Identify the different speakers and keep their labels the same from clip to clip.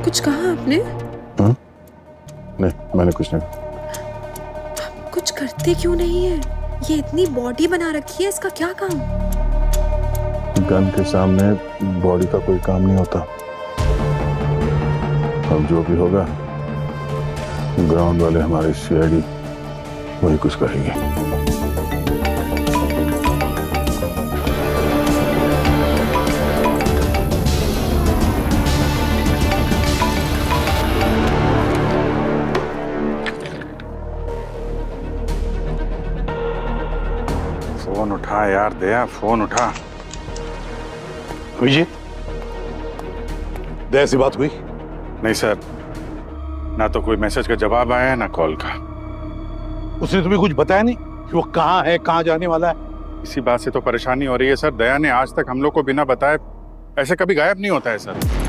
Speaker 1: कुछ कहा आपने?
Speaker 2: नहीं, मैंने कुछ नहीं।
Speaker 1: आप कुछ करते क्यों नहीं है? ये इतनी बॉडी बना रखी है, इसका क्या काम?
Speaker 2: गन के सामने बॉडी का कोई काम नहीं होता। अब जो भी होगा, ग्राउंड वाले हमारे सीआईडी वही कुछ करेंगे।
Speaker 3: फोन उठा यार दया, फोन उठा।
Speaker 4: हुई जी? दया से बात हुई?
Speaker 3: नहीं सर, ना तो कोई मैसेज का जवाब आया है ना कॉल का।
Speaker 4: उसने तुम्हें कुछ बताया नहीं कि वो कहाँ है, कहाँ जाने वाला है?
Speaker 3: इसी बात से तो परेशानी हो रही है सर। दया ने आज तक हम लोग को बिना बताए ऐसे कभी गायब नहीं होता है sir.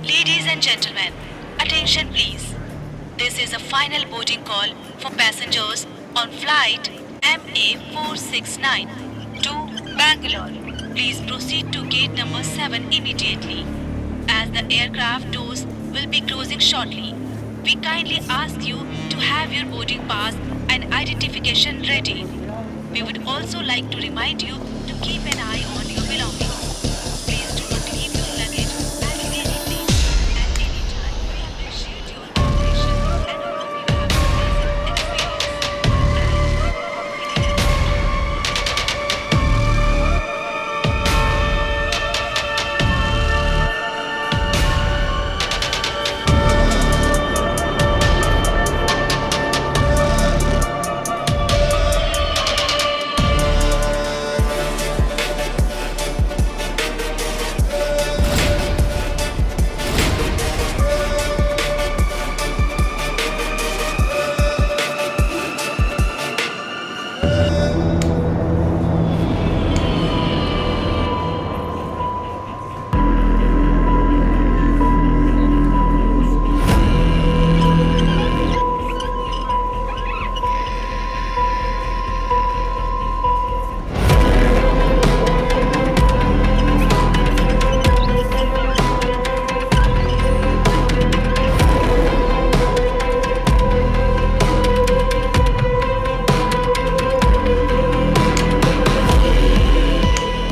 Speaker 5: Ladies and gentlemen, attention please. This is a final boarding call for passengers on flight MA469 to Bangalore. Please proceed to gate number 7 immediately, as the aircraft doors will be closing shortly. We kindly ask you to have your boarding pass and identification ready. We would also like to remind you to keep an eye on your belongings. Please do not leave your luggage at any place at any time. We appreciate your cooperation and hope you have a pleasant experience.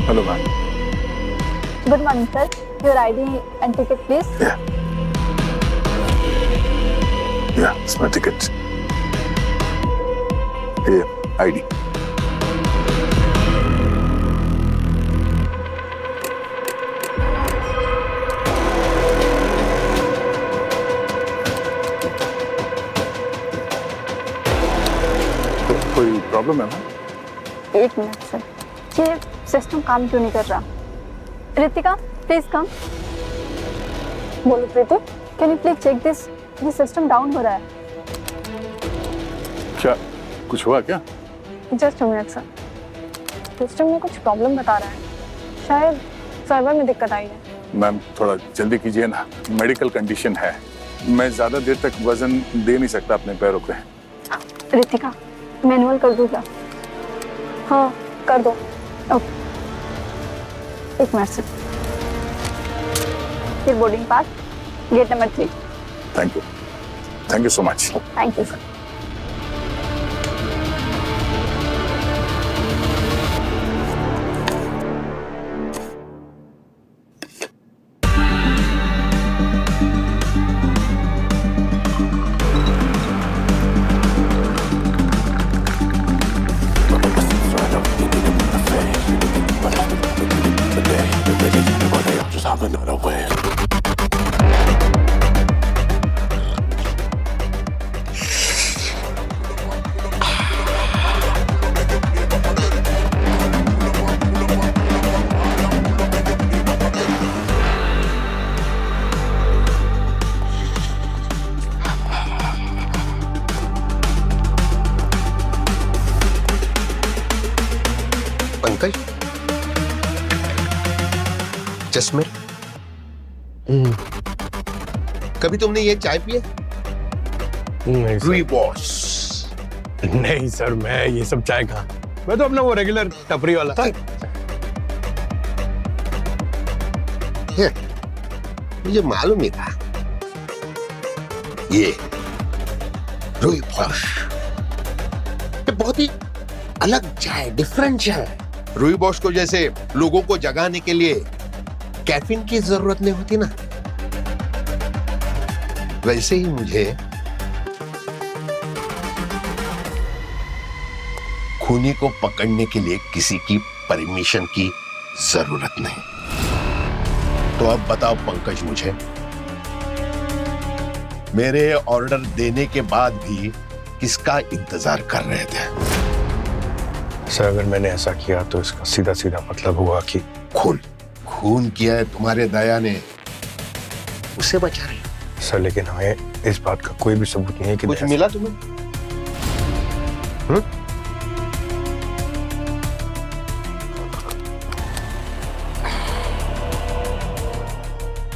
Speaker 2: Hello ma'am.
Speaker 6: Good morning, sir. Your ID and ticket, please.
Speaker 2: Yeah, it's my ticket. Here, ID. तो कोई problem है ma'am?
Speaker 6: एक minute sir, ये system काम क्यों नहीं कर रहा? Ritika, please come. बोलो Preeti, can you please check this? ये सिस्टम डाउन हो रहा है।
Speaker 2: क्या कुछ हुआ क्या?
Speaker 6: Just a minute sir, system में कुछ प्रॉब्लम बता रहा है, शायद सर्वर में दिक्कत आई है।
Speaker 2: मैम थोड़ा जल्दी कीजिए ना, मेडिकल कंडीशन है। मैं ज्यादा देर तक वजन दे नहीं सकता अपने पैरों पे।
Speaker 6: रितिका, मैनुअल कर दूँ क्या? हाँ कर दो। ओके, एक मिनट सर। फिर boarding pass, gate number 3।
Speaker 2: Thank you so much.
Speaker 6: Thank you sir.
Speaker 7: चश्मे। कभी तुमने ये चाय पी है?
Speaker 8: नहीं
Speaker 7: रूई बॉस।
Speaker 8: नहीं सर, मैं ये सब चाय कहाँ, मैं तो अपना वो रेगुलर टपरी वाला।
Speaker 7: मुझे मालूम ही था ये रूई बॉस बहुत ही अलग चाय, डिफरेंट चाय। रूई बॉस को जैसे लोगों को जगाने के लिए कैफीन की जरूरत नहीं होती ना, वैसे ही मुझे खूनी को पकड़ने के लिए किसी की परमिशन की जरूरत नहीं। तो अब बताओ पंकज, मुझे मेरे ऑर्डर देने के बाद भी किसका इंतजार कर रहे थे?
Speaker 8: सर अगर मैंने ऐसा किया तो इसका सीधा सीधा मतलब हुआ कि
Speaker 7: खून किया है तुम्हारे दया ने, उसे बचा रही।
Speaker 8: सर लेकिन हमें इस बात का कोई भी सबूत नहीं है कि
Speaker 7: कुछ मिला तुम्हें?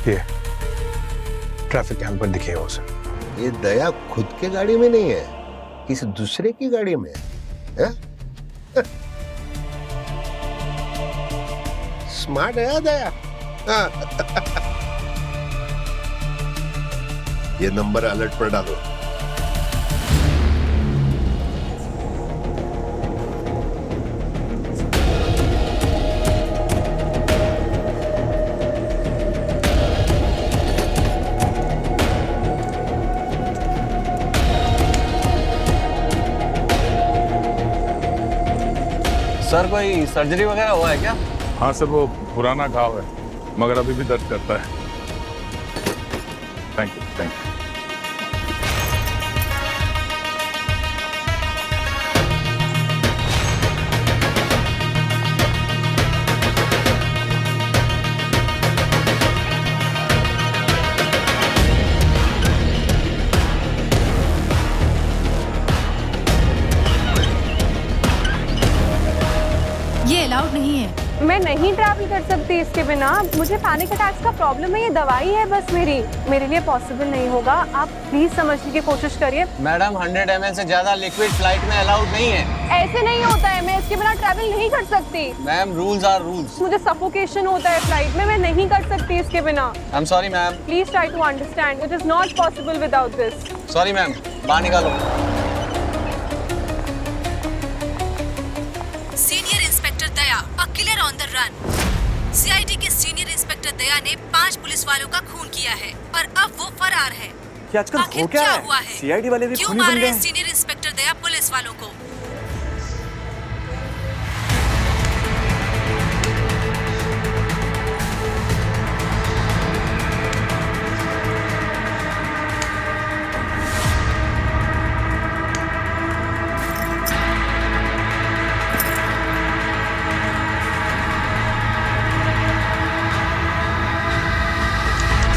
Speaker 8: ये ट्रैफिक कैंप पर दिखे हो सर।
Speaker 7: ये दया खुद के गाड़ी में नहीं है, किसी दूसरे की गाड़ी में है? स्मार्ट है दया। ये नंबर अलर्ट पर डालो।
Speaker 9: सर कोई सर्जरी वगैरह हुआ है क्या?
Speaker 2: हाँ सर, वो पुराना घाव है मगर अभी भी दर्द करता है। Thank you, thank you.
Speaker 5: ये अलाउड नहीं है।
Speaker 6: मैं नहीं ट्रैवल कर सकती इसके बिना, मुझे पैनिक अटैक्स का प्रॉब्लम है, ये दवाई है बस मेरे लिए पॉसिबल नहीं होगा। आप प्लीज समझने की कोशिश करिए।
Speaker 9: मैडम 100 ml से ज्यादा लिक्विड फ्लाइट में अलाउड नहीं है।
Speaker 6: ऐसे नहीं होता है, मैं इसके बिना ट्रैवल नहीं कर सकती।
Speaker 9: Ma'am rules are rules.
Speaker 6: मुझे सफोकेशन होता है फ्लाइट में, मैं नहीं कर सकती इसके बिना।
Speaker 9: I am sorry ma'am.
Speaker 6: Please try to understand, it is not possible without this.
Speaker 9: Sorry ma'am, बाहर निकालो।
Speaker 5: Senior inspector Daya, a killer on the run. CID के सीनियर इंस्पेक्टर दया ने 5 पुलिस वालों का खून किया है और अब वो फरार है।
Speaker 9: क्या आजकल
Speaker 5: आखिर
Speaker 9: हो क्या
Speaker 5: क्या
Speaker 9: है?
Speaker 5: हुआ है?
Speaker 9: सीआईडी वाले भी
Speaker 5: क्यों
Speaker 9: खूनी
Speaker 5: मार
Speaker 9: बन
Speaker 5: रहे
Speaker 9: गए
Speaker 5: हैं
Speaker 9: हैं?
Speaker 5: सीनियर इंस्पेक्टर दया पुलिस वालों को?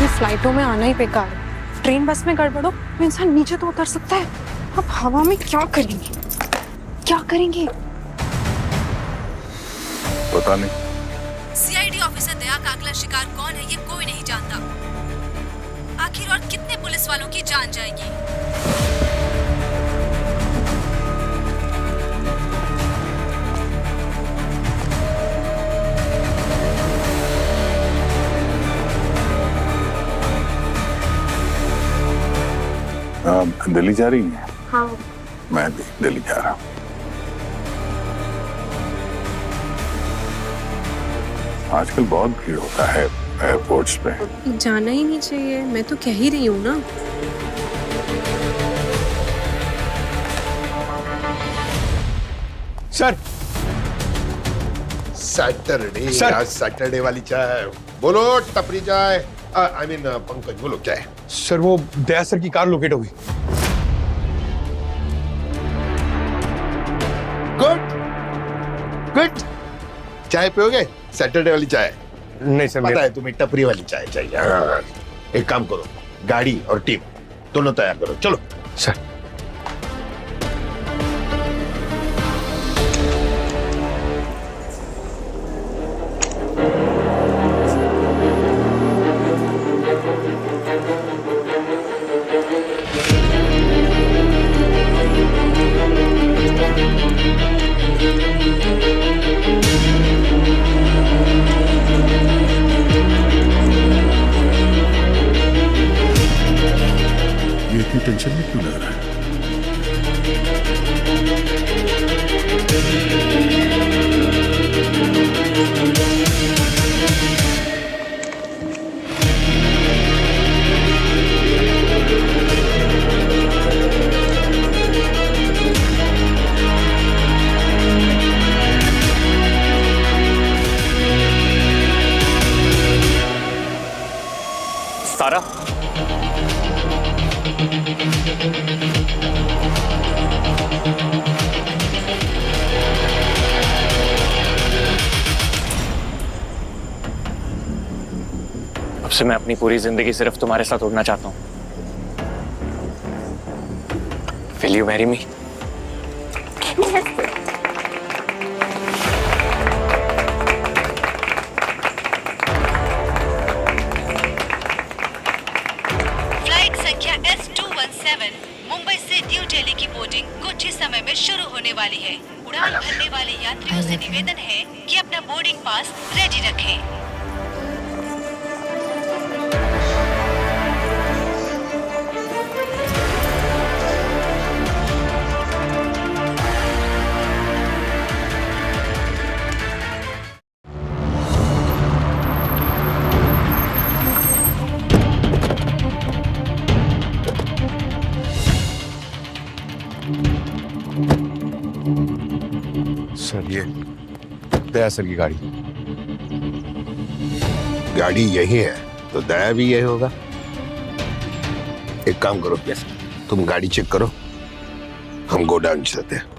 Speaker 1: ये फ्लाइटों में आना ही बेकार है। ट्रेन बस में गड़बड़ो तो इंसान नीचे तो उतर सकता है, अब हवा में क्या करेंगे, क्या करेंगे?
Speaker 2: पता नहीं।
Speaker 5: सीआईडी ऑफिसर दया का अगला शिकार कौन है ये कोई नहीं जानता। आखिर और कितने पुलिस वालों की जान जाएगी?
Speaker 2: दिल्ली जा रही है?
Speaker 1: हाँ,
Speaker 2: मैं भी दिल्ली जा रहा हूँ। आजकल बहुत भीड़ होता है एयरपोर्ट्स पे।
Speaker 1: जाना ही नहीं चाहिए, मैं तो कह ही रही हूँ ना।
Speaker 8: Sir
Speaker 7: Saturday,
Speaker 8: sir.
Speaker 7: आज सैटरडे वाली चाय बोलो, टपरी चाय। आई मीन पंकज बोलो चाय।
Speaker 8: सर वो दया सर की कार लोकेट हो गई।
Speaker 7: Good good. चाय पियोगे? सैटरडे वाली चाय?
Speaker 8: नहीं सर,
Speaker 7: पता है तुम्हें टपरी वाली चाय चाहिए। हाँ। एक काम करो, गाड़ी और टीम दोनों तैयार करो, चलो।
Speaker 8: सर
Speaker 2: टेंशन में क्यों लग रहा है?
Speaker 9: सारा, अब से मैं अपनी पूरी जिंदगी सिर्फ तुम्हारे साथ उड़ना चाहता हूँ। Will you marry me?
Speaker 5: Flight संख्या S217 मुंबई से न्यू दिल्ली की बोर्डिंग कुछ ही समय में शुरू होने वाली है। उड़ान भरने वाले यात्रियों से निवेदन है कि अपना बोर्डिंग पास रेडी रखें।
Speaker 7: सर ये दया सर की गाड़ी। गाड़ी यही है तो दया भी यही होगा। एक काम करो, तुम गाड़ी चेक करो, हम गोडाउन चलते हैं।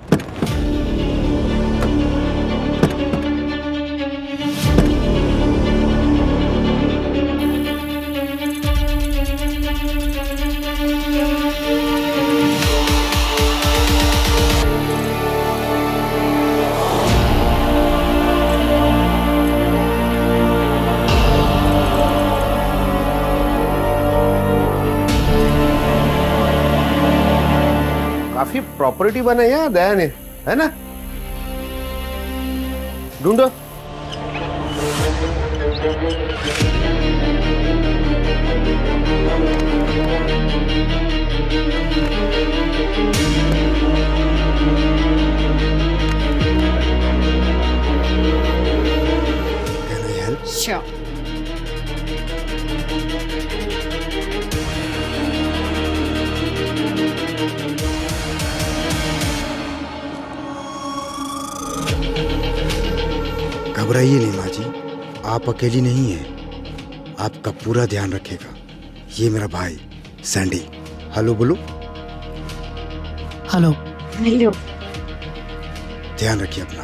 Speaker 7: काफी प्रॉपर्टी बनाई है दया ने, है ना? ढूंढो।
Speaker 1: Sure.
Speaker 10: घबराइए नहीं माँ जी, आप अकेली नहीं हैं। आपका पूरा ध्यान रखेगा ये मेरा भाई सैंडी। हेलो बोलो।
Speaker 1: हेलो। हेलो।
Speaker 10: ध्यान रखिए अपना।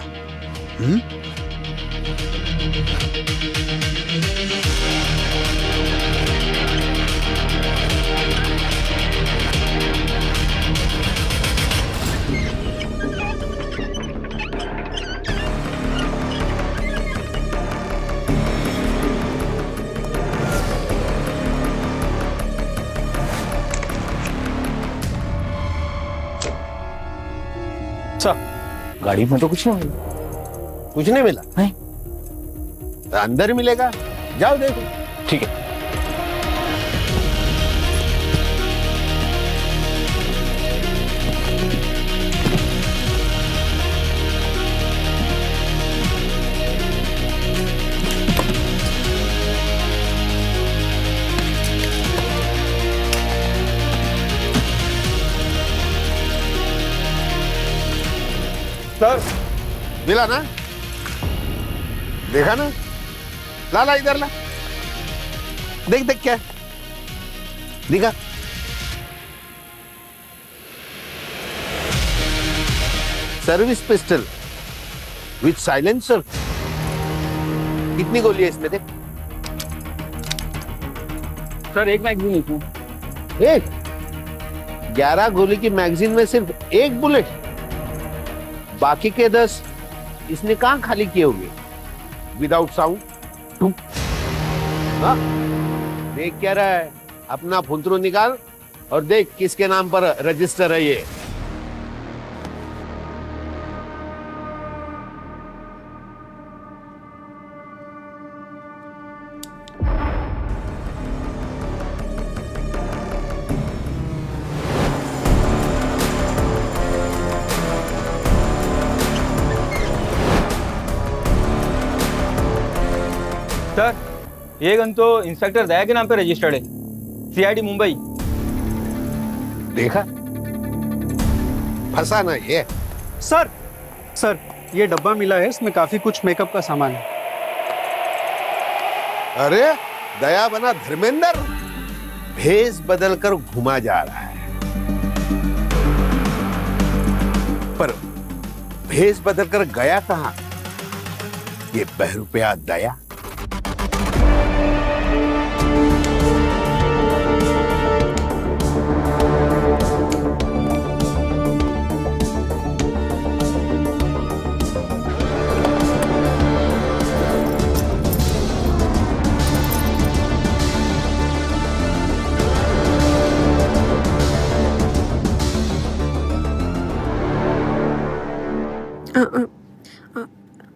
Speaker 9: गाड़ी में तो कुछ नहीं मिला।
Speaker 7: कुछ नहीं मिला?
Speaker 9: नहीं।
Speaker 7: अंदर मिलेगा, जाओ देखो।
Speaker 9: ठीक है।
Speaker 7: सर मिला ना? देखा ना? ला ला इधर ला। देख देख क्या है? दिखा। Service pistol with silencer. कितनी गोली है इसमें? देख
Speaker 9: सर, एक मैगजीन इसमें।
Speaker 7: एक 11 गोली की मैगजीन में सिर्फ एक बुलेट, बाकी के 10 इसने कहां खाली किए होंगे विदाउट साउंड? देख क्या रहा है? अपना फुंतरू निकाल और देख किसके नाम पर रजिस्टर है ये।
Speaker 11: सर, ये गन तो इंस्पेक्टर दया के नाम पे रजिस्टर्ड है, सीआईडी मुंबई।
Speaker 7: देखा, फंसा ना ये।
Speaker 12: सर ये डब्बा मिला है, इसमें काफी कुछ मेकअप का सामान है।
Speaker 7: अरे दया बना धर्मेंद्र, भेष बदल कर घुमा जा रहा है। पर भेष बदल कर गया कहां ये बहरूपिया दया?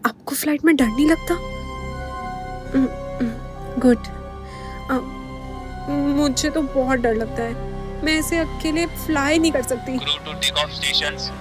Speaker 1: आपको फ्लाइट में डर नहीं लगता? गुड। मुझे तो बहुत डर लगता है, मैं ऐसे अकेले फ्लाई नहीं कर सकती।
Speaker 9: Crew to take off stations.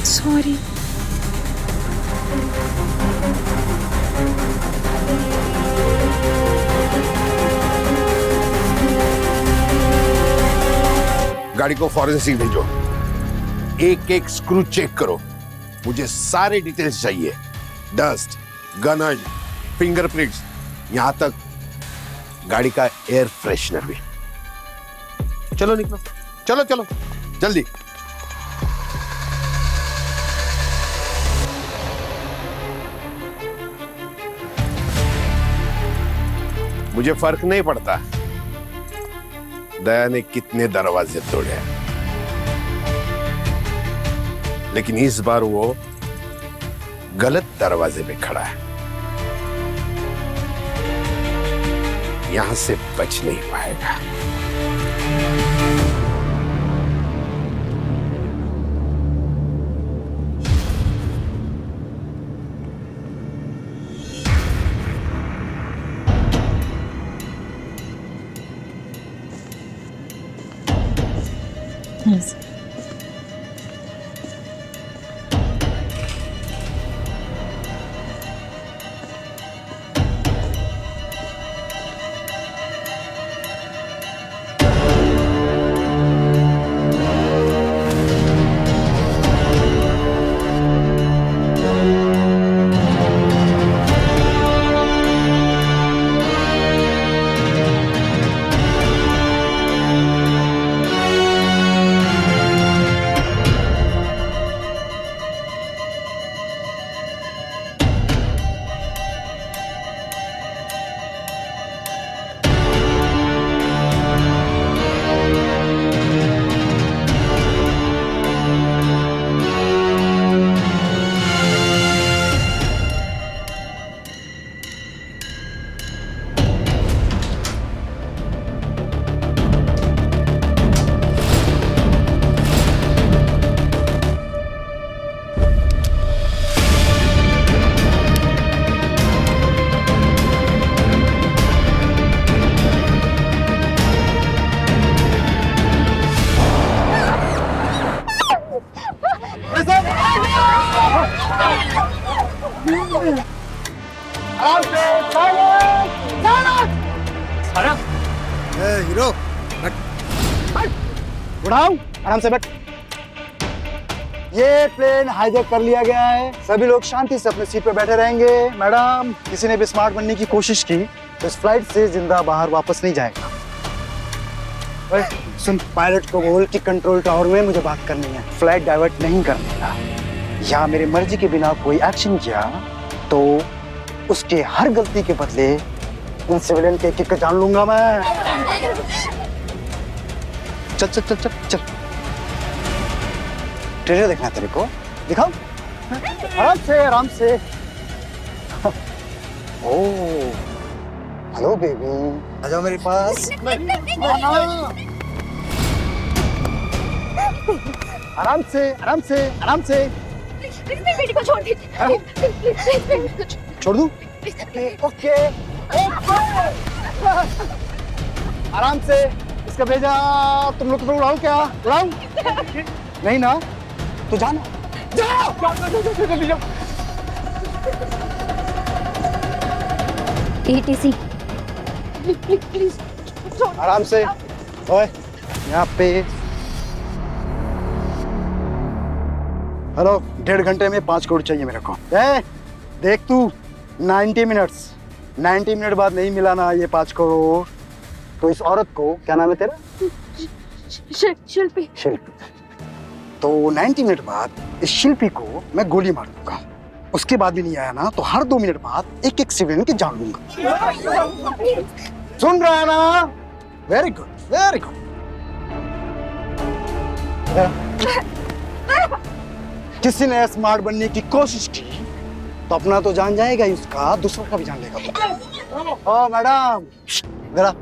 Speaker 1: Sorry.
Speaker 7: गाड़ी को फॉरेंसिक भेजो, एक एक स्क्रू चेक करो, मुझे सारे डिटेल्स चाहिए। डस्ट, गन ऑयल, फिंगरप्रिंट्स, यहां तक गाड़ी का एयर फ्रेशनर भी। चलो निकलो, चलो चलो जल्दी। मुझे फर्क नहीं पड़ता दया ने कितने दरवाजे तोड़े, लेकिन इस बार वो गलत दरवाजे पे खड़ा है, यहां से बच नहीं पाएगा।
Speaker 1: Yes.
Speaker 10: हीरो उड़ाओ, आराम से बैठ। ये प्लेन हाईजैक कर लिया गया है, सभी लोग शांति से अपने सीट पे बैठे रहेंगे। मैडम, किसी ने भी स्मार्ट बनने की कोशिश की तो इस फ्लाइट से जिंदा बाहर वापस नहीं जाएगा। ओए, सुन, पायलट को बोल कि कंट्रोल टावर में मुझे बात करनी है, फ्लाइट डाइवर्ट नहीं करने का। या मेरी मर्जी के बिना कोई एक्शन किया तो उसके हर गलती के बदले उन सिविलियन के एक-एक जान लूंगा मैं। चल चल चल चल चल। ट्रेलर देखना है तेरे को? दिखाओ। आराम से, आराम से। ओह, हेलो बेबी, आ जाओ मेरे पास। आराम से, आराम से, आराम से।
Speaker 6: बेटी को छोड़ दीजिए।
Speaker 10: छोड़ दूं? ओके। आराम से इसका भेजा। तुम लोग तो उड़ाओ क्या? उड़ाओ? नहीं ना? तो जाना। जाओ।
Speaker 6: ETC। प्लीज।
Speaker 10: आराम से। ओए, यहाँ पे। हेलो, 1.5 घंटे में 5 करोड़ चाहिए मेरे को। देख तू, 90 मिनट बाद नहीं मिला ना ये 5 करोड़, तो इस औरत को, क्या नाम है तेरा?
Speaker 6: शिल्पी।
Speaker 10: तो 90 मिनट बाद इस शिल्पी को मैं गोली मार दूंगा। उसके बाद भी नहीं आया ना, तो हर 2 मिनट बाद एक सिविलियन की जान लूंगा। सुन रहा है ना? Very good, very good. किसी ने स्मार्ट बनने की कोशिश की तो अपना तो जान जाएगा ही, उसका दूसरों का भी जान लेगा। ओ मैडम, जरा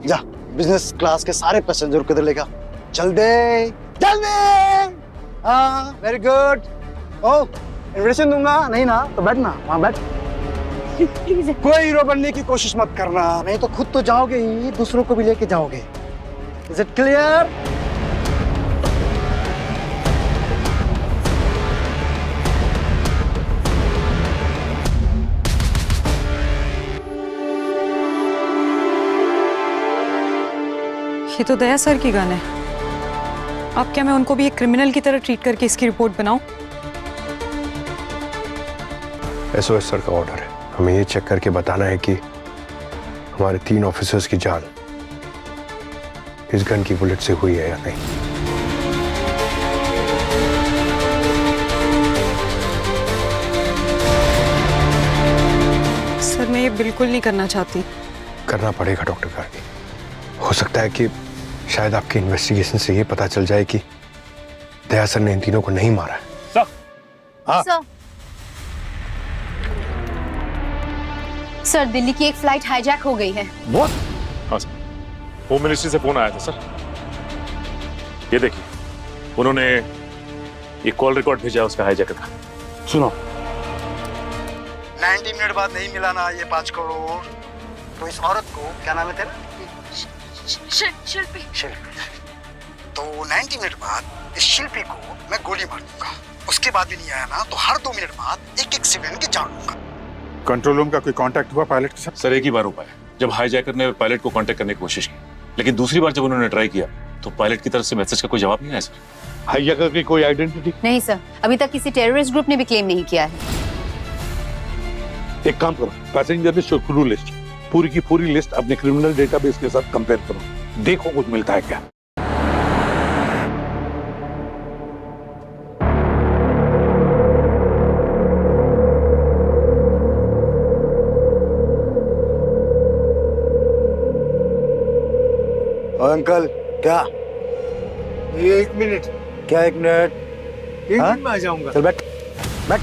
Speaker 10: जा बिजनेस क्लास के सारे पैसेंजर को इधर लेगा। चल दे। हाँ, वेरी गुड। ओ, इन्विटेशन दूंगा नहीं ना, तो बैठना, वहाँ बैठ। कोई हीरो बनने की कोशिश मत करना, नहीं तो खुद तो जाओगे ही, दूसरों को भी लेके जाओगे। Is it clear?
Speaker 1: ये तो दया सर की गन है। अब क्या मैं उनको भी एक क्रिमिनल की तरह ट्रीट करके इसकी रिपोर्ट बनाऊं?
Speaker 8: SOS सर का ऑर्डर है। हमें ये चेक करके बताना है कि हमारे 3 ऑफिसर्स की जान इस गन की बुलेट से हुई है या नहीं।
Speaker 1: सर, मैं ये बिल्कुल नहीं करना चाहती।
Speaker 8: करना पड़ेगा डॉक्टर गार्गी। हो सकता है कि शायद आपके इन्वेस्टिगेशन से ये पता चल जाए कि दया सर ने इन तीनों को नहीं मारा है।
Speaker 3: सर।
Speaker 8: हाँ।
Speaker 5: सर, दिल्ली की एक फ्लाइट हाईजैक हो गई है।
Speaker 3: हाँ सर, होम मिनिस्ट्री से फोन आया था सर। ये देखिए, उन्होंने ये कॉल रिकॉर्ड भेजा उसका हाईजैकर का।
Speaker 10: सुनो, 90 मिनट बाद नहीं मिला ना ये 5 करोड़, तो इस औरत को, क्या नाम है तेरा?
Speaker 6: शिल्पी।
Speaker 10: तो 90 मिनट बाद इस शिल्पी को मैं गोली मार दूंगा। उसके बाद भी नहीं आया ना, तो हर 2 मिनट बाद एक सिविलियन की जान लूंगा।
Speaker 3: कंट्रोल रूम का कोई कांटेक्ट हुआ पायलट के साथ?
Speaker 13: सर, एक ही बार हो पाया, जब हाईजैकर ने पायलट को कांटेक्ट करने की कोशिश की, लेकिन दूसरी बार जब उन्होंने ट्राई किया तो पायलट की तरफ से मैसेज का कोई जवाब नहीं आया सर।
Speaker 4: हाईजैकर की कोई आइडेंटिटी?
Speaker 5: नहीं सर, अभी तक किसी टेररिस्ट ग्रुप ने भी क्लेम नहीं किया है।
Speaker 4: एक काम करो, पैसेंजर लिस्ट और क्रू लिस्ट, पूरी की पूरी लिस्ट अपने क्रिमिनल डेटाबेस के साथ कंपेयर करो, देखो कुछ मिलता है क्या।
Speaker 10: अंकल, क्या?
Speaker 12: 1 मिनट।
Speaker 10: क्या 1 मिनट?
Speaker 12: 1 मिनट में आ जाऊंगा।
Speaker 10: चल बैठ, बैठ।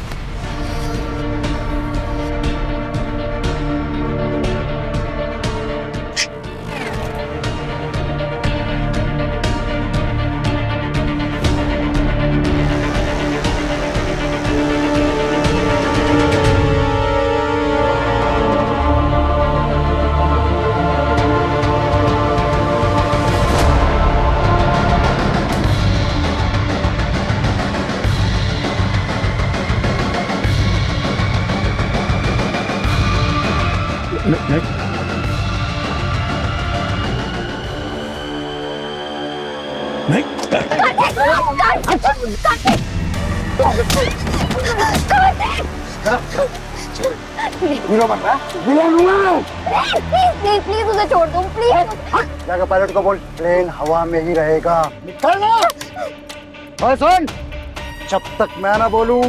Speaker 6: प्लीज उसे छोड़ दो, प्लीज।
Speaker 10: जाकर पायलट को बोल प्लेन हवा में ही रहेगा। निकलना। और सुन, जब तक मैं ना बोलूं,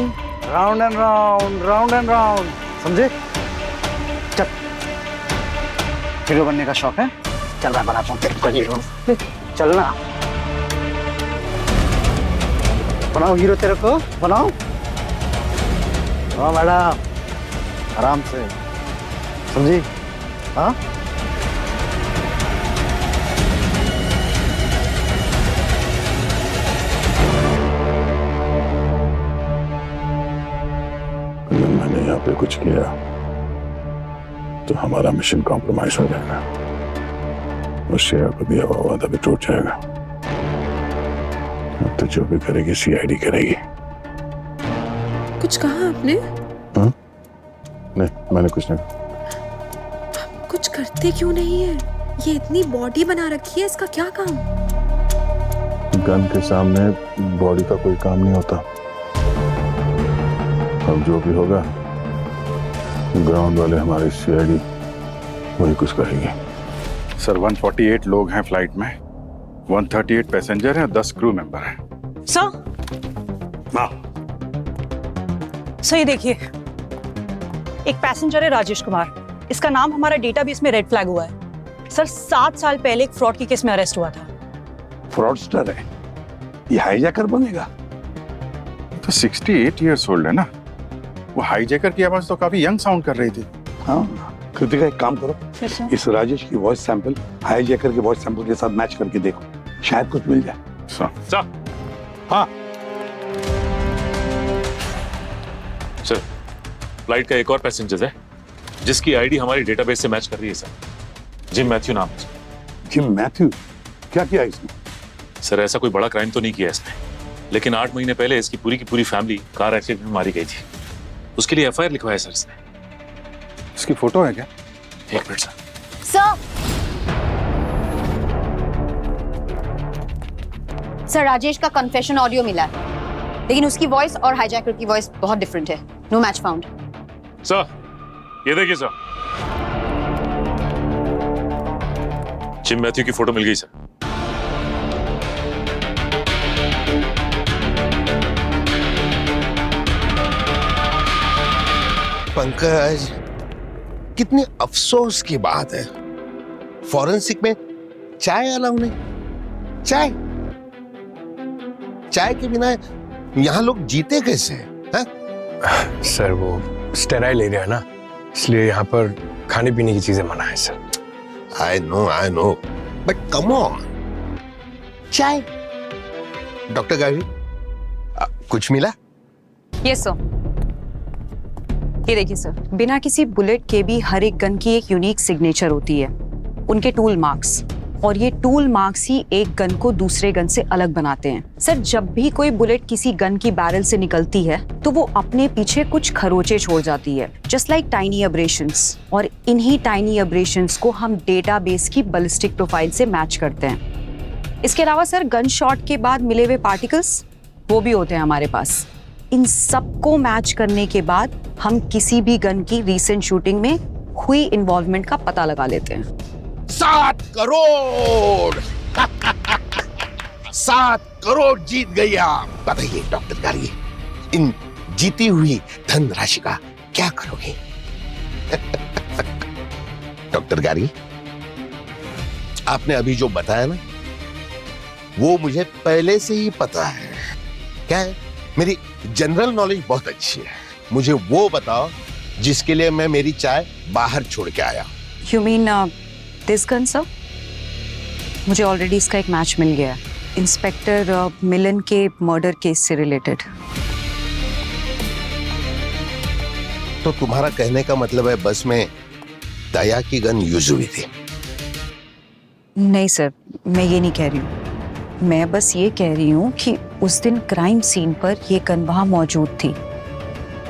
Speaker 10: round and round, round and round, समझे? चल, हीरो बनने का शौक है? चल मैं बनाता हूँ तेरे को हीरो। चलना। बनाओ हीरो तेरे को, बनाओ। हाँ मैडम, आराम से, समझी? हाँ
Speaker 2: अगर मैंने यहाँ पे कुछ किया तो हमारा मिशन कॉम्प्रोमाइज हो जाएगा और श्रेया को दिया हुआ वादा भी टूट जाएगा। अब तो जो भी करेगी सीआईडी करेगी।
Speaker 1: कुछ कहा आपने?
Speaker 2: नहीं, मैंने कुछ नहीं।
Speaker 1: कुछ करते क्यों नहीं है? ये इतनी बॉडी बना रखी है, इसका क्या काम?
Speaker 2: गन के सामने बॉडी का कोई काम नहीं होता। अब जो भी होगा ग्राउंड वाले हमारे सीआईडी वही कुछ करेंगे। सर 148 लोग हैं फ्लाइट में, 138 पैसेंजर हैं, 10 क्रू मेंबर हैं।
Speaker 14: सर ये देखिए, एक पैसेंजर है राजेश कुमार, इसका नाम हमारा डेटाबेस में रेड फ्लैग हुआ है। सर 7 साल पहले एक फ्रॉड की केस में अरेस्ट हुआ था।
Speaker 4: फ्रॉडस्टर है, ये हाईजैकर बनेगा।
Speaker 2: तो 68 इयर्स ओल्ड है ना, वो हाईजैकर की आवाज तो काफी यंग साउंड कर रही थी।
Speaker 4: हाँ कृतिका, एक काम करो, इस राजेश की वॉइस सैंपल हाईजैकर के वॉइस सैंपल के साथ मैच करके देखो, शायद कुछ मिल जाए।
Speaker 3: सर
Speaker 4: हाँ
Speaker 3: सर, फ्लाइट का एक और पैसेंजर है जिसकी आईडी हमारी डेटाबेस से मैच कर रही है सर। जिम मैथ्यू नाम है।
Speaker 4: Gym Matthew? क्या किया इसने?
Speaker 3: सर ऐसा कोई बड़ा क्राइम तो नहीं किया इसने, लेकिन 8 महीने पहले इसकी पूरी की पूरी फैमिली कार एक्सीडेंट में मारी गई थी। उसके लिए एफआईआर लिखवाया सर इसने।
Speaker 2: इसकी फोटो है क्या?
Speaker 3: एक मिनट सर।
Speaker 15: सर राजेश का कन्फेशन ऑडियो मिला है, लेकिन उसकी वॉइस और हाईजैकर की वॉइस बहुत डिफरेंट है। No match found.
Speaker 3: सर ये देखिए सर, जिम मैथ्यू की फोटो मिल गई सर।
Speaker 7: पंकज, कितनी अफसोस की बात है, फॉरेंसिक में चाय अलाउ नहीं। चाय के बिना यहाँ लोग जीते कैसे हैं?
Speaker 8: सर वो स्टेराइल एरिया है ना, इसलिए यहाँ पर खाने पीने की चीजें मना है sir.
Speaker 7: I know, but come on, चाय। डॉक्टर गावी, कुछ मिला?
Speaker 14: Yes sir. ये देखिए सर, बिना किसी बुलेट के भी हर एक गन की एक यूनिक सिग्नेचर होती है, उनके टूल मार्क्स, और ये टूल मार्क्स ही एक गन को दूसरे गन से अलग बनाते हैं। सर जब भी कोई बुलेट किसी गन की बैरल से निकलती है तो वो अपने पीछे कुछ खरोचे छोड़ जाती है, जस्ट लाइक टाइनी अब्रेशंस, और इन्हीं टाइनी अब्रेशंस को हम डेटाबेस की बैलिस्टिक प्रोफाइल से मैच करते हैं। इसके अलावा सर गन शॉट के बाद मिले हुए पार्टिकल्स वो भी होते हैं हमारे पास। इन सबको मैच करने के बाद हम किसी भी गन की रीसेंट शूटिंग में हुई इन्वॉल्वमेंट का पता लगा लेते हैं।
Speaker 7: 7 करोड़ 7 करोड़ जीत गई आप। बताइए डॉक्टर गारी, इन जीती हुई धनराशि का क्या करोगे? डॉक्टर गारी, आपने अभी जो बताया ना, वो मुझे पहले से ही पता है। क्या है, मेरी जनरल नॉलेज बहुत अच्छी है। मुझे वो बताओ जिसके लिए मैं मेरी चाय बाहर छोड़ के आया।
Speaker 14: You mean this gun, sir? मुझे ऑलरेडी इसका एक मैच मिल गया है, इंस्पेक्टर मिलन के मर्डर केस से रिलेटेड।
Speaker 7: तो तुम्हारा कहने का मतलब है बस में दया की गन यूज हुई थी?
Speaker 14: नहीं सर, मैं ये नहीं कह रही हूँ। मैं बस ये कह रही हूँ कि उस दिन क्राइम सीन पर ये गन वहाँ मौजूद थी।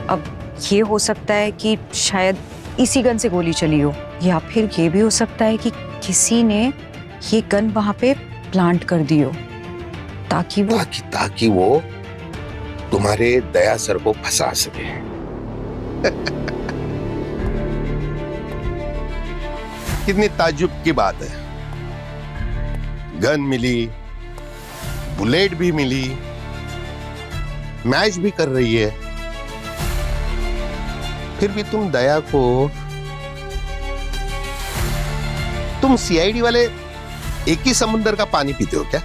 Speaker 14: अब ये हो सकता है कि शायद इसी गन से गोली चली हो, या फिर ये भी हो सकता है कि किसी ने ये गन वहाँ पे प्लांट कर दी हो ताकि
Speaker 7: वो तुम्हारे दया सर को फंसा सके। कितनी ताज्जुब की बात है, गन मिली, बुलेट भी मिली, मैच भी कर रही है, फिर भी तुम दया को, तुम सीआईडी वाले एक ही समुंदर का पानी पीते हो क्या?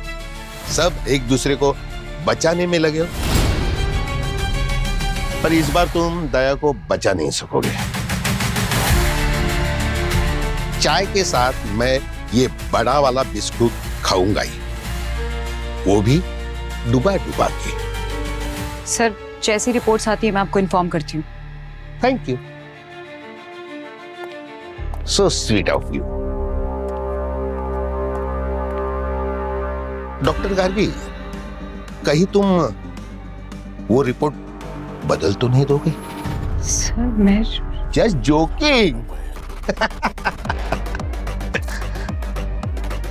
Speaker 7: सब एक दूसरे को बचाने में लगे हो। पर इस बार तुम दया को बचा नहीं सकोगे। चाय के साथ मैं ये बड़ा वाला बिस्कुट खाऊंगा ही, वो भी डुबा डुबा के।
Speaker 14: सर जैसी रिपोर्ट्स आती है मैं आपको इन्फॉर्म करती हूँ।
Speaker 7: Thank you, so sweet of you. Doctor Gargi, कहीं तुम वो रिपोर्ट बदल तो नहीं दोगे?
Speaker 14: सर मैं
Speaker 7: जस्ट जोकिंग।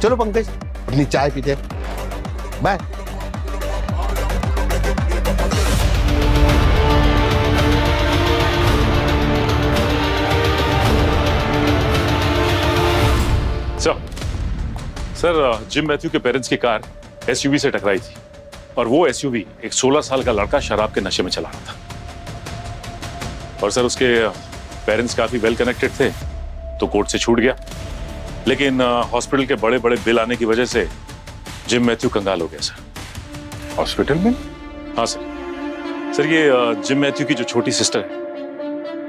Speaker 7: चलो पंकज, अपनी चाय पीते। बाय।
Speaker 3: सर जिम मैथ्यू के पेरेंट्स की कार एसयूवी से टकराई थी और वो एसयूवी एक 16 साल का लड़का शराब के नशे में चला रहा था। और सर उसके पेरेंट्स काफी वेल कनेक्टेड थे तो कोर्ट से छूट गया, लेकिन हॉस्पिटल के बड़े बड़े बिल आने की वजह से जिम मैथ्यू कंगाल हो गया सर।
Speaker 2: हॉस्पिटल में?
Speaker 3: हाँ सर ये जिम मैथ्यू की जो छोटी सिस्टर है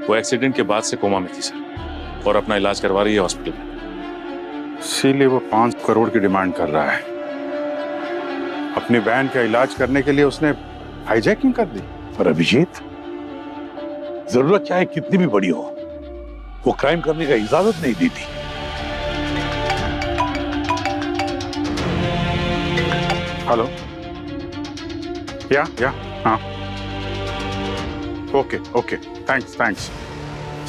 Speaker 3: वो एक्सीडेंट के बाद से कोमा में थी सर, और अपना इलाज करवा रही है हॉस्पिटल में।
Speaker 2: इसीलिए वो 5 करोड़ की डिमांड कर रहा है। अपनी बहन का इलाज करने के लिए उसने हाईजैकिंग कर दी।
Speaker 4: पर अभिजीत, जरूरत चाहे कितनी भी बड़ी हो, वो क्राइम करने का इजाजत नहीं दी थी।
Speaker 2: हेलो, या हाँ, ओके, थैंक्स।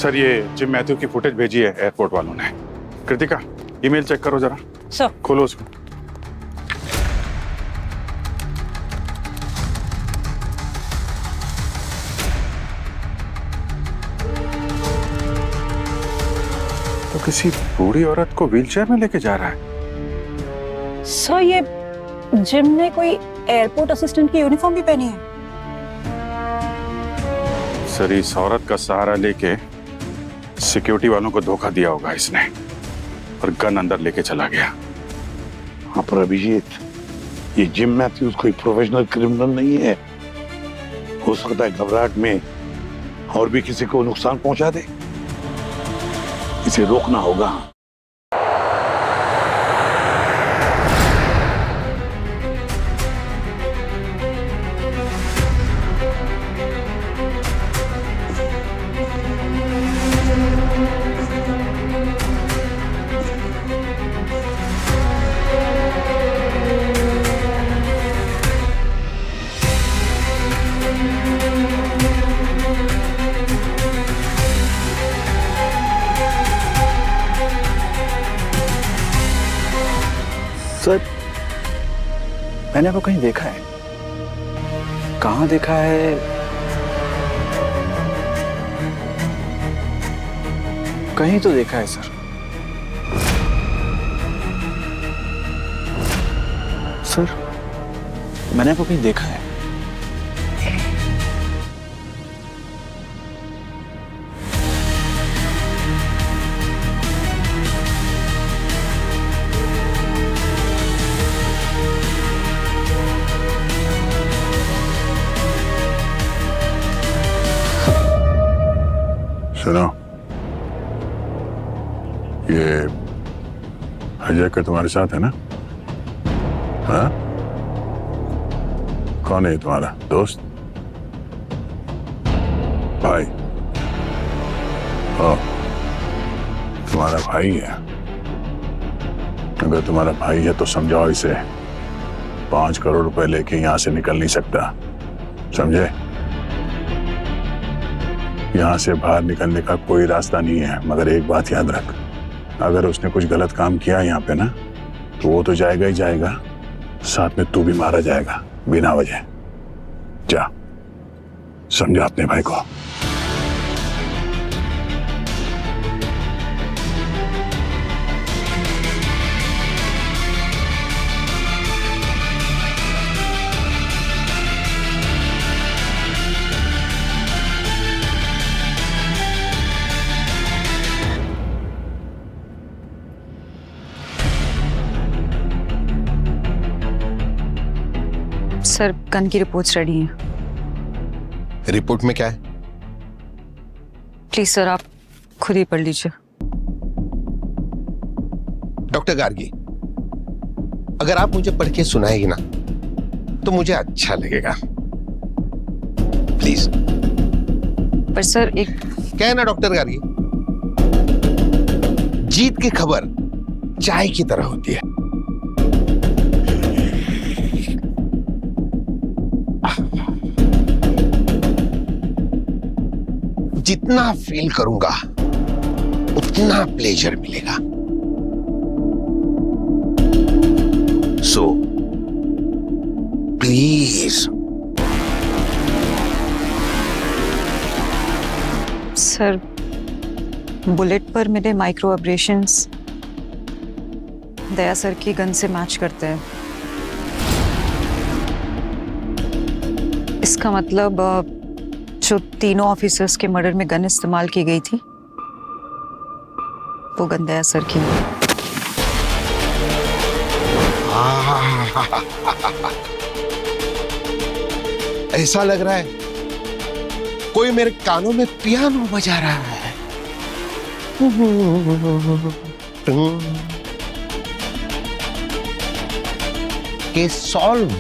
Speaker 2: सर ये जिम मैथ्यू की फुटेज भेजी है एयरपोर्ट वालों ने। कृतिका, ईमेल चेक करो जरा।
Speaker 14: सर
Speaker 2: खोलो उसको। तो किसी बूढ़ी औरत को व्हीलचेयर में लेके जा रहा है।
Speaker 14: सर ये जिम ने कोई एयरपोर्ट असिस्टेंट की यूनिफॉर्म भी पहनी है।
Speaker 2: सर इस औरत का सहारा लेके सिक्योरिटी वालों को धोखा दिया होगा इसने, और गन अंदर लेके चला गया।
Speaker 4: हाँ पर अभिजीत, ये जिम मैथ्यूज कोई प्रोफेशनल क्रिमिनल नहीं है। हो सकता है घबराहट में और भी किसी को नुकसान पहुंचा दे। इसे रोकना होगा।
Speaker 12: सर मैंने आपको कहीं देखा है। कहाँ देखा है? कहीं तो देखा है सर। सर मैंने आपको कहीं देखा है।
Speaker 2: सुनो, ये हाईजैकर तुम्हारे साथ है ना? हाँ? कौन है तुम्हारा दोस्त? भाई? ओ, तुम्हारा भाई है। अगर तुम्हारा भाई है तो समझाओ इसे 5 करोड़ रुपए लेके यहां से निकल नहीं सकता, समझे? यहाँ से बाहर निकलने का कोई रास्ता नहीं है। मगर एक बात याद रख, अगर उसने कुछ गलत काम किया यहाँ पे ना, तो वो तो जाएगा ही जाएगा, साथ में तू भी मारा जाएगा बिना वजह। जा, समझा अपने भाई को।
Speaker 14: सर गन की रिपोर्ट्स रेडी हैं।
Speaker 7: रिपोर्ट में क्या है?
Speaker 14: प्लीज सर आप खुद ही पढ़ लीजिए।
Speaker 7: डॉक्टर गार्गी, अगर आप मुझे पढ़ के सुनाएगी ना तो मुझे अच्छा लगेगा, प्लीज।
Speaker 14: पर सर एक
Speaker 7: क्या है ना डॉक्टर गार्गी, जीत की खबर चाय की तरह होती है। जितना फील करूंगा उतना प्लेजर मिलेगा। So please.
Speaker 14: सर बुलेट पर मिले माइक्रो एब्रेशंस दया सर की गन से मैच करते हैं। इसका मतलब जो तीनों ऑफिसर्स के मर्डर में गन इस्तेमाल की गई थी वो गन दया सर की।
Speaker 7: ऐसा लग रहा है कोई मेरे कानों में पियानो बजा रहा है। Case solve.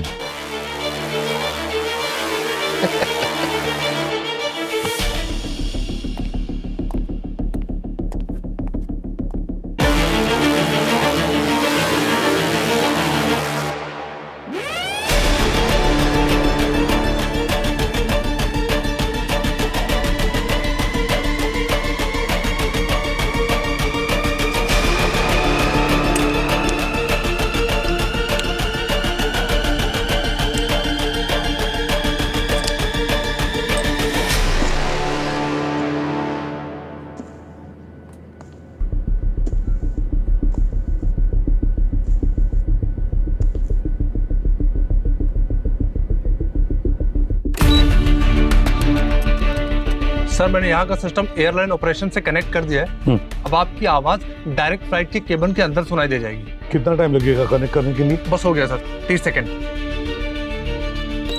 Speaker 12: सर मैंने यहाँ का सिस्टम एयरलाइन ऑपरेशन से कनेक्ट कर दिया है। अब आपकी आवाज डायरेक्ट फ्लाइट के केबिन के अंदर सुनाई दे जाएगी।
Speaker 4: कितना टाइम लगेगा कनेक्ट करने के लिए?
Speaker 12: बस हो गया सर, 30 सेकंड।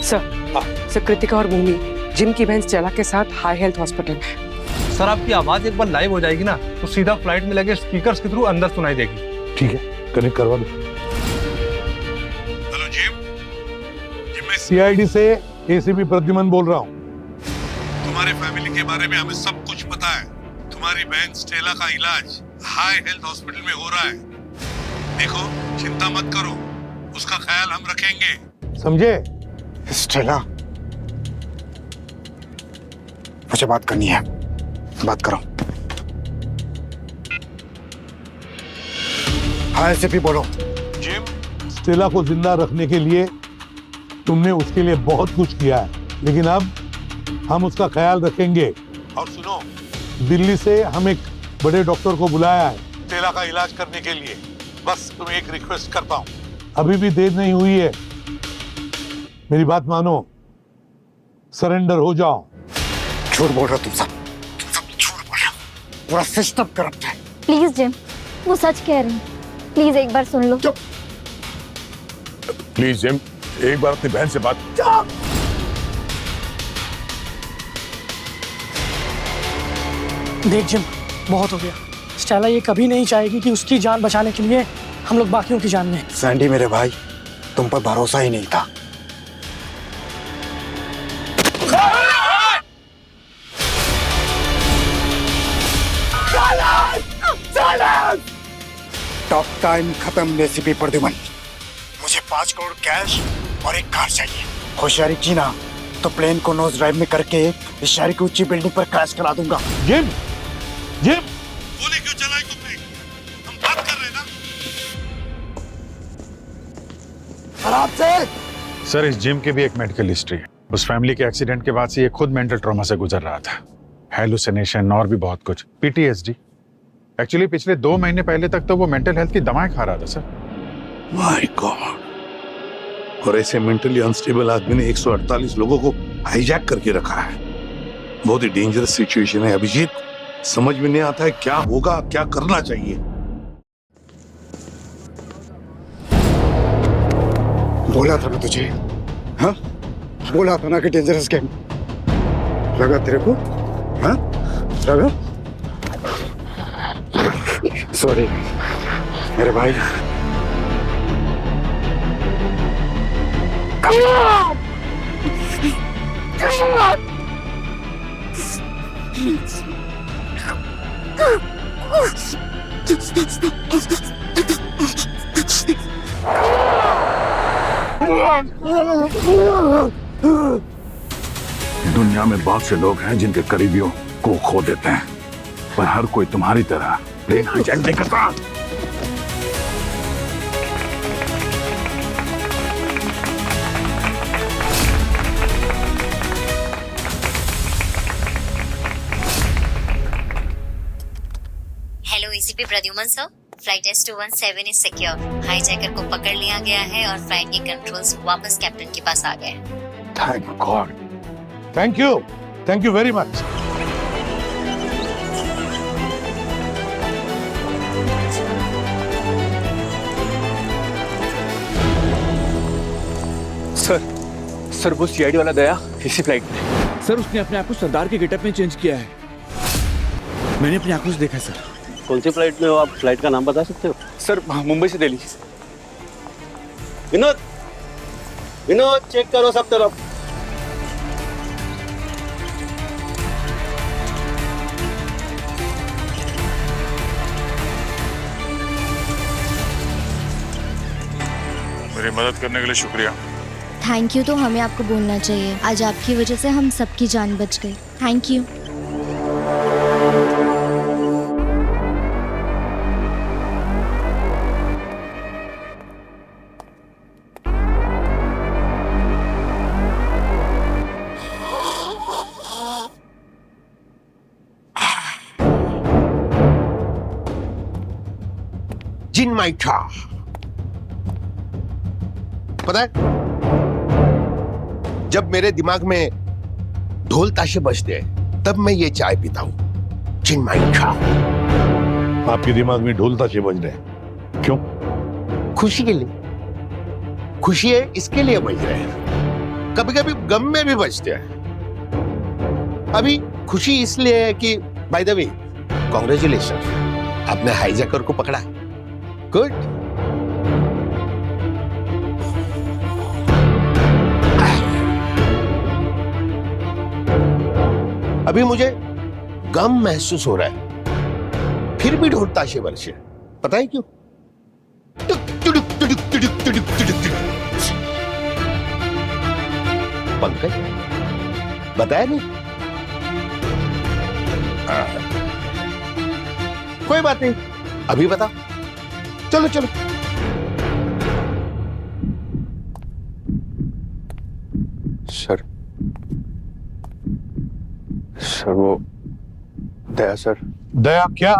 Speaker 16: सर कृतिका और भूमि जिम की बहन स्टेला के साथ हाई हेल्थ हॉस्पिटल में।
Speaker 12: सर आपकी आवाज एक बार लाइव हो जाएगी ना तो सीधा फ्लाइट में लगे स्पीकर्स के थ्रू अंदर सुनाई देगी।
Speaker 4: ठीक है, कनेक्ट करवा दो। हेलो जिम, मैं सीआईडी से एसीपी प्रद्युमन बोल रहा हूँ। तुम्हारे फैमिली के बारे में हमें सब कुछ पता है। तुम्हारी बहन स्टेला का इलाज हाई हेल्थ हॉस्पिटल में हो रहा है। देखो चिंता मत करो, उसका ख्याल हम रखेंगे, समझे?
Speaker 10: स्टेला, मुझे बात करनी है, बात करो। हाँ एसीपी बोलो।
Speaker 4: जिम, स्टेला को जिंदा रखने के लिए तुमने उसके लिए बहुत कुछ किया है, लेकिन अब हम उसका ख्याल रखेंगे। और सुनो, दिल्ली से हम एक बड़े डॉक्टर को बुलाया है स्टेला का इलाज करने के लिए। बस तुम्हें एक रिक्वेस्ट करता हूँ, अभी भी देर नहीं हुई है, मेरी बात मानो, सरेंडर हो जाओ।
Speaker 10: झूठ बोल रहे हो तुम सब झूठ बोल रहे हो। पूरा सिस्टम करप्ट है।
Speaker 6: प्लीज जिम, वो सच कह रहे हैं, प्लीज एक बार सुन लो।
Speaker 4: प्लीज जिम, एक बार अपनी बहन से बात।
Speaker 17: देख जिम, बहुत हो गया। स्टेला ये कभी नहीं चाहेगी कि उसकी जान बचाने के लिए हम लोग बाकियों की जान लें।
Speaker 10: सैंडी मेरे भाई, तुम पर भरोसा ही नहीं था। टॉक टाइम खत्म एसीपी प्रद्युमन। मुझे 5 करोड़ कैश और एक कार चाहिए। होशियारी की ना तो प्लेन को नोज ड्राइव में करके इस शहर की ऊंची बिल्डिंग पर क्रैश करा दूंगा।
Speaker 4: जिम, जिम, गोली क्यों चलाई तुमने? हम बात कर रहे हैं ना।
Speaker 10: खराब से।
Speaker 2: सर इस जिम की भी एक मेडिकल हिस्ट्री है। उस फैमिली के एक्सीडेंट के बाद से ये खुद मेंटल ट्रॉमा से गुजर रहा था, हैलुसिनेशन और भी बहुत कुछ, पीटीएसडी। एक्चुअली पिछले 2 महीने पहले तक तो वो मेंटल हेल्थ की दवाएं खा रहा था सर।
Speaker 4: माय गॉड, और ऐसे मेंटली अनस्टेबल आदमी ने 148 लोगों को हाईजैक करके रखा है। बहुत ही डेंजरस सिचुएशन है अभिजीत, समझ में नहीं आता है क्या होगा, क्या करना चाहिए।
Speaker 10: बोला था ना तुझे, हाँ? बोला था ना कि डेंजरस गेम। लगा तेरे को, हाँ?
Speaker 2: सॉरी मेरे भाई। दुनिया में बहुत से लोग हैं जिनके करीबियों को खो देते हैं, पर हर कोई तुम्हारी तरह प्लेन हाईजैक नहीं करता।
Speaker 18: Hello ACP Pradyuman sir, flight S217 is secure. Hijacker को पकड़ लिया गया है और फ्लाइट के कंट्रोल्स वापस कैप्टन के पास आ गए हैं।
Speaker 4: Thank God, thank you very much.
Speaker 11: Sir वो सीआईडी वाला दया इसी फ्लाइट में।
Speaker 19: सर उसने अपने आप को सरदार के गेटअप में चेंज किया है, मैंने अपनी आंखों से देखा सर।
Speaker 20: कौन सी फ्लाइट में हो आप? फ्लाइट का नाम बता सकते हो?
Speaker 11: सर मुंबई से दिल्ली।
Speaker 20: विनोद चेक करो सब तरफ।
Speaker 13: मेरी मदद करने के लिए शुक्रिया।
Speaker 21: थैंक यू तो हमें आपको बोलना चाहिए, आज आपकी वजह से हम सबकी जान बच गई। Thank you.
Speaker 7: जिन माइठा, पता है जब मेरे दिमाग में ढोल ताशे बजते हैं तब मैं ये चाय पीता हूं, जिन माइठा।
Speaker 4: आपके दिमाग में ढोल ताशे बज रहे हैं क्यों?
Speaker 7: खुशी के लिए। खुशी है इसके लिए बज रहे हैं, कभी कभी गम में भी बजते हैं। अभी खुशी इसलिए है कि बाय द वे कांग्रेचुलेशन, आपने हाईजैकर को पकड़ा। गुड। अभी मुझे गम महसूस हो रहा है, फिर भी ढोल ताशे बरसे। पता है क्यों? पंकज बताया नहीं? कोई बात नहीं, अभी बता। चलो चलो।
Speaker 8: सर वो दया सर।
Speaker 4: दया क्या?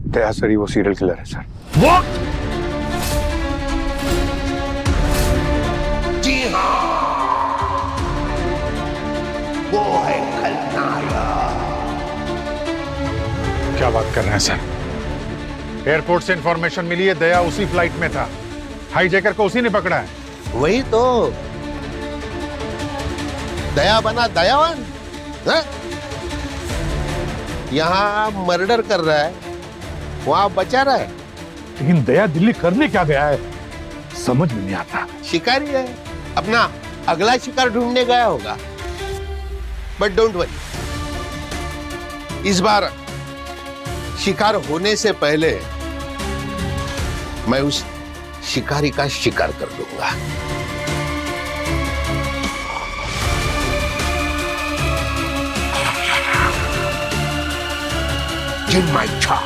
Speaker 8: दया सर ही वो सीरियल किलर है सर।
Speaker 7: What? जी हाँ, वो है खलनायक।
Speaker 2: क्या बात कर रहे हैं सर? एयरपोर्ट से इंफॉर्मेशन मिली है दया उसी फ्लाइट में था, हाईजैकर को उसी ने पकड़ा है।
Speaker 7: वही तो, दया बना दयावान। यहां मर्डर कर रहा है, वहां बचा रहा है।
Speaker 2: लेकिन दया दिल्ली करने क्या गया है समझ में नहीं आता।
Speaker 7: शिकारी है, अपना अगला शिकार ढूंढने गया होगा। बट डोंट वरी, इस बार शिकार होने से पहले मैं उस शिकारी का शिकार कर दूंगा। जिन माइठा।